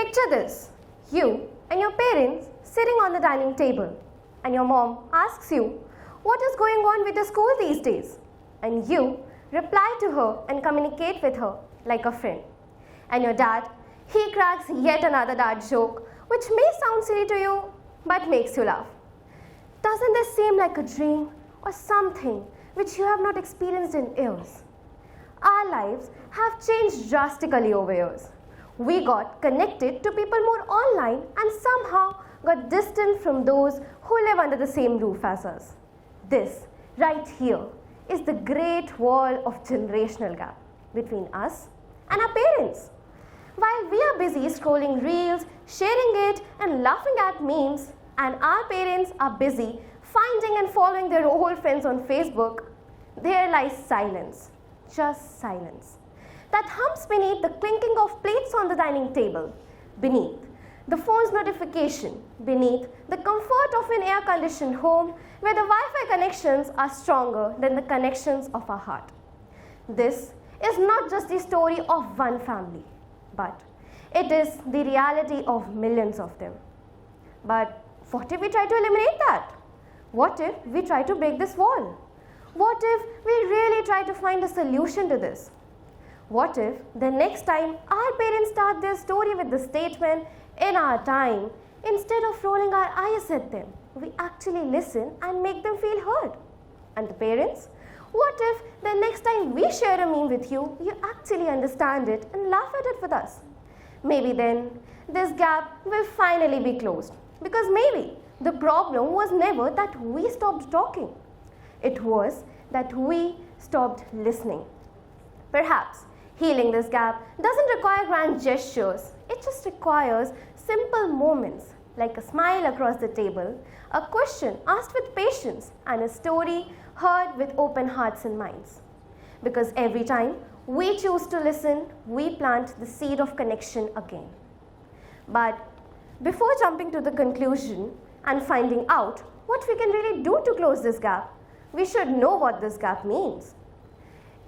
Picture this, you and your parents sitting on the dining table, and your mom asks you, what is going on with the school these days? And you reply to her and communicate with her like a friend. And your dad, he cracks yet another dad joke, which may sound silly to you, but makes you laugh. Doesn't this seem like a dream or something which you have not experienced in years? Our lives have changed drastically over years. We got connected to people more online and somehow got distant from those who live under the same roof as us. This, right here, is the great wall of generational gap between us and our parents. While we are busy scrolling reels, sharing it and laughing at memes, and our parents are busy finding and following their old friends on Facebook, there lies silence, just silence, that hums beneath the clinking of plates on the dining table, beneath the phone's notification, beneath the comfort of an air-conditioned home where the Wi-Fi connections are stronger than the connections of our heart. This is not just the story of one family, but it is the reality of millions of them. But what if we try to eliminate that? What if we try to break this wall? What if we really try to find a solution to this? What if the next time our parents start their story with the statement, in our time, instead of rolling our eyes at them, we actually listen and make them feel heard? And the parents? What if the next time we share a meme with you, you actually understand it and laugh at it with us? Maybe then this gap will finally be closed. Because maybe the problem was never that we stopped talking. It was that we stopped listening. Perhaps healing this gap doesn't require grand gestures. It just requires simple moments like a smile across the table, a question asked with patience, and a story heard with open hearts and minds. Because every time we choose to listen, we plant the seed of connection again. But before jumping to the conclusion and finding out what we can really do to close this gap, we should know what this gap means.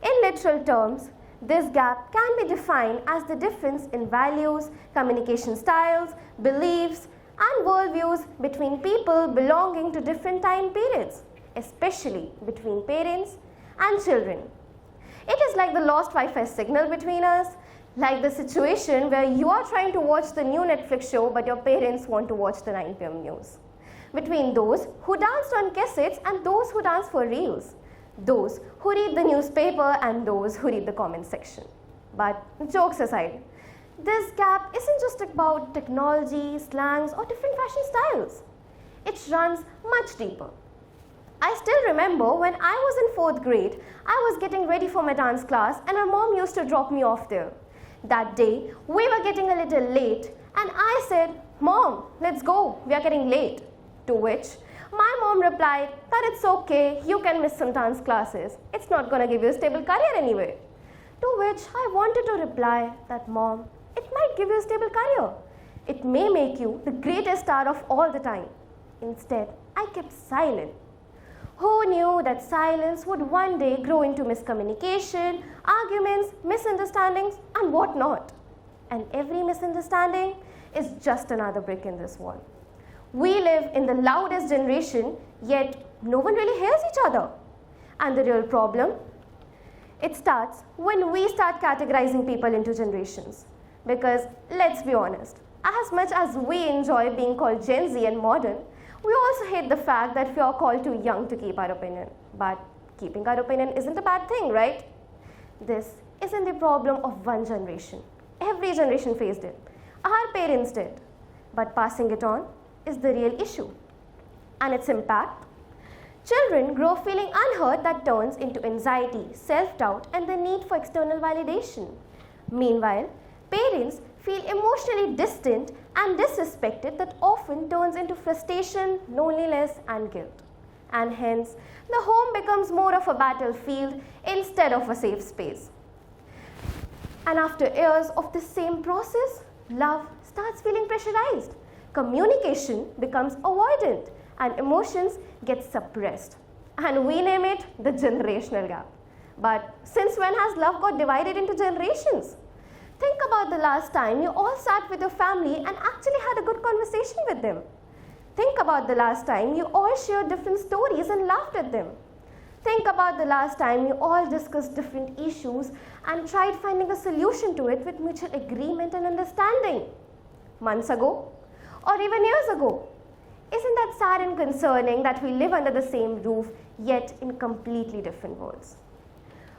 In literal terms, this gap can be defined as the difference in values, communication styles, beliefs, and worldviews between people belonging to different time periods, especially between parents and children. It is like the lost Wi-Fi signal between us, like the situation where you are trying to watch the new Netflix show but your parents want to watch the 9 p.m. news. Between those who danced on cassettes and those who dance for reels. Those who read the newspaper and those who read the comment section. But jokes aside, this gap isn't just about technology, slangs, or different fashion styles. It runs much deeper. I still remember when I was in 4th grade, I was getting ready for my dance class and my mom used to drop me off there. That day, we were getting a little late and I said, "Mom, let's go, we are getting late." To which my mom replied that it's okay, you can miss some dance classes. It's not going to give you a stable career anyway. To which I wanted to reply that, "Mom, it might give you a stable career. It may make you the greatest star of all the time." Instead, I kept silent. Who knew that silence would one day grow into miscommunication, arguments, misunderstandings, and whatnot? And every misunderstanding is just another brick in this wall. We live in the loudest generation, yet no one really hears each other. And the real problem? It starts when we start categorizing people into generations. Because let's be honest, as much as we enjoy being called Gen Z and modern, we also hate the fact that we are called too young to keep our opinion. But keeping our opinion isn't a bad thing, right? This isn't the problem of one generation. Every generation faced it. Our parents did. But passing it on is the real issue. And its impact? Children grow feeling unheard that turns into anxiety, self-doubt, and the need for external validation. Meanwhile, parents feel emotionally distant and disrespected that often turns into frustration, loneliness, and guilt. And hence, the home becomes more of a battlefield instead of a safe space. And after years of the same process, love starts feeling pressurized. Communication becomes avoidant and emotions get suppressed. And we name it the generational gap. But since when has love got divided into generations? Think about the last time you all sat with your family and actually had a good conversation with them. Think about the last time you all shared different stories and laughed at them. Think about the last time you all discussed different issues and tried finding a solution to it with mutual agreement and understanding. Months ago, or even years ago. Isn't that sad and concerning that we live under the same roof yet in completely different worlds?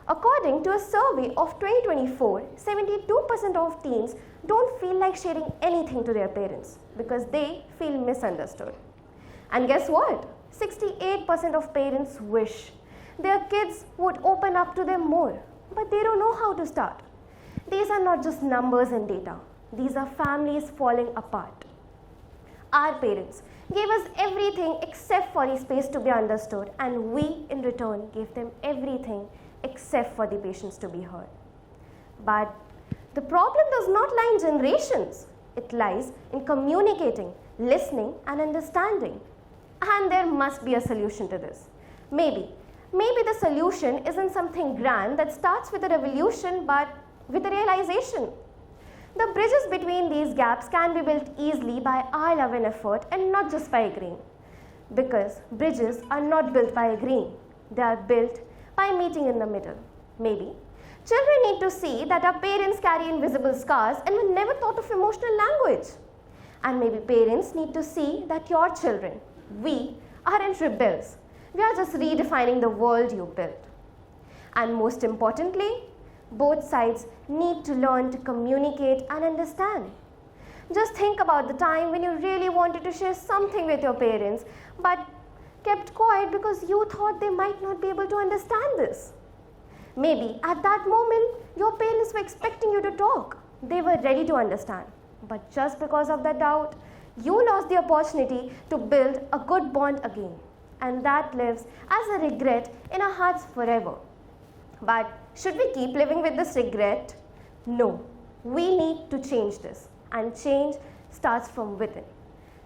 According to a survey of 2024, 72% of teens don't feel like sharing anything to their parents because they feel misunderstood. And guess what? 68% of parents wish their kids would open up to them more, but they don't know how to start. These are not just numbers and data. These are families falling apart. Our parents gave us everything except for the space to be understood, and we in return gave them everything except for the patience to be heard. But the problem does not lie in generations. It lies in communicating, listening, and understanding. And there must be a solution to this. Maybe the solution isn't something grand that starts with a revolution, but with a realization. The bridges between these gaps can be built easily by our love and effort and not just by agreeing. Because bridges are not built by agreeing. They are built by meeting in the middle. Maybe children need to see that our parents carry invisible scars and were never taught of emotional language. And maybe parents need to see that your children, we, aren't rebels. We are just redefining the world you built. And most importantly, both sides need to learn to communicate and understand. Just think about the time when you really wanted to share something with your parents but kept quiet because you thought they might not be able to understand this. Maybe at that moment your parents were expecting you to talk. They were ready to understand. But just because of that doubt, you lost the opportunity to build a good bond again. And that lives as a regret in our hearts forever. But should we keep living with this regret? No. We need to change this. And change starts from within.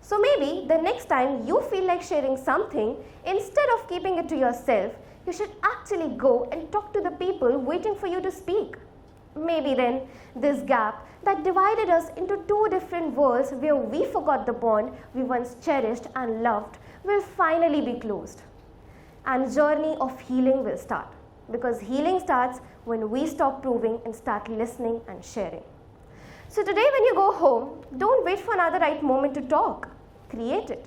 So maybe the next time you feel like sharing something, instead of keeping it to yourself, you should actually go and talk to the people waiting for you to speak. Maybe then this gap that divided us into two different worlds where we forgot the bond we once cherished and loved will finally be closed. And the journey of healing will start. Because healing starts when we stop proving and start listening and sharing. So today when you go home, don't wait for another right moment to talk. Create it.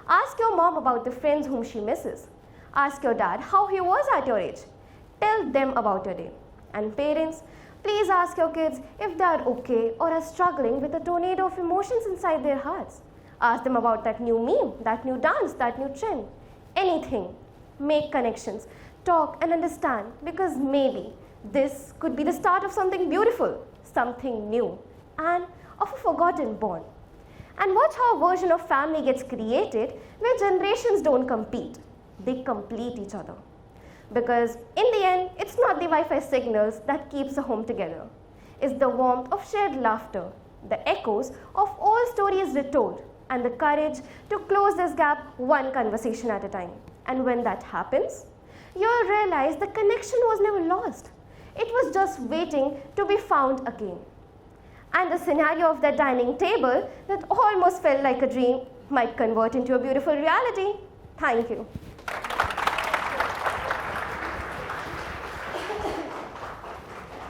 Ask your mom about the friends whom she misses. Ask your dad how he was at your age. Tell them about your day. And parents, please ask your kids if they are okay or are struggling with a tornado of emotions inside their hearts. Ask them about that new meme, that new dance, that new trend. Anything. Make connections. Talk and understand, because maybe this could be the start of something beautiful, something new, and of a forgotten bond. And watch how a version of family gets created where generations don't compete. They complete each other. Because in the end, it's not the Wi-Fi signals that keeps a home together. It's the warmth of shared laughter, the echoes of all stories retold, and the courage to close this gap one conversation at a time. And when that happens, you'll realize the connection was never lost. It was just waiting to be found again. And the scenario of that dining table that almost felt like a dream might convert into a beautiful reality. Thank you.